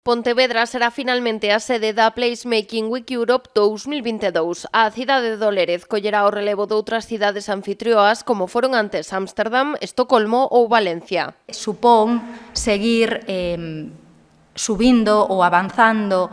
Pontevedra será finalmente a sede da Placemaking Week Europe 2022. A cidade de Lérez collerá o relevo de outras cidades anfitrioas como foron antes Ámsterdam, Estocolmo ou Valencia. Supón seguir subindo ou avanzando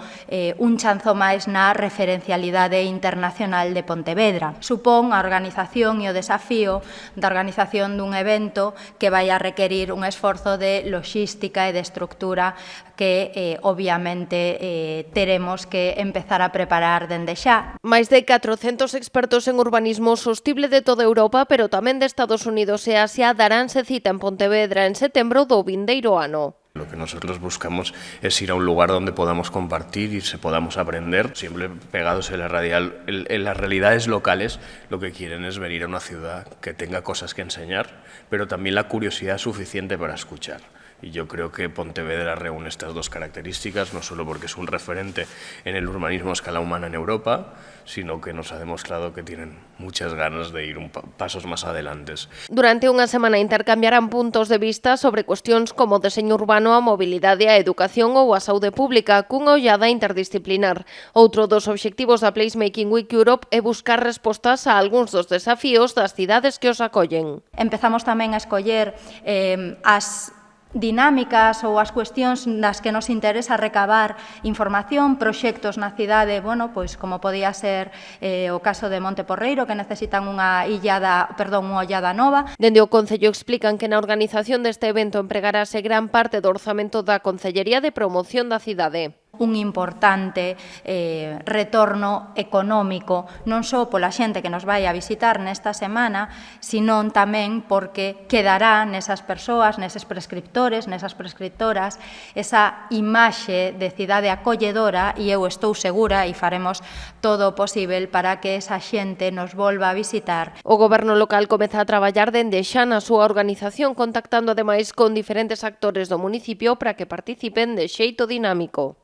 un chanzo máis na referencialidade internacional de Pontevedra. Supón a organización e o desafío da organización dun evento que vai a requerir un esforzo de logística e de estructura que, obviamente, teremos que empezar a preparar dende xa. Máis de 400 expertos en urbanismo sostible de toda Europa, pero tamén de Estados Unidos e Asia, daránse cita en Pontevedra en setembro do vindeiro ano. Lo que nosotros buscamos es ir a un lugar donde podamos compartir y se podamos aprender, siempre pegados en las realidades locales. Lo que quieren es venir a una ciudad que tenga cosas que enseñar, pero también la curiosidad suficiente para escuchar. Y yo creo que Pontevedra reúne estas dos características, no solo porque es un referente en el urbanismo a escala humana en Europa, sino que nos ha demostrado que tienen muchas ganas de ir pasos más adelante. Durante unha semana intercambiarán puntos de vista sobre cuestións como o deseño urbano, a mobilidade, a educación ou a saúde pública, cunha ollada interdisciplinar. Outro dos obxectivos da Placemaking Week Europe é buscar respostas a algúns dos desafíos das cidades que os acollen. Empezamos tamén a escoller as dinámicas ou as cuestións nas que nos interesa recabar información, proxectos na cidade, pois como podía ser o caso de Monte Porreiro, que necesitan unha ollada nova. Dende o Concello explican que na organización deste evento empregarase gran parte do orzamento da Concellería de Promoción da cidade. Un importante retorno económico, non só pola xente que nos vai a visitar nesta semana, senón tamén porque quedará nesas persoas, neses prescriptores, nesas prescriptoras, esa imaxe de cidade acolledora, e eu estou segura e faremos todo o posible para que esa xente nos volva a visitar. O Goberno local comeza a traballar dende xa na súa organización, contactando ademais con diferentes actores do municipio para que participen de xeito dinámico.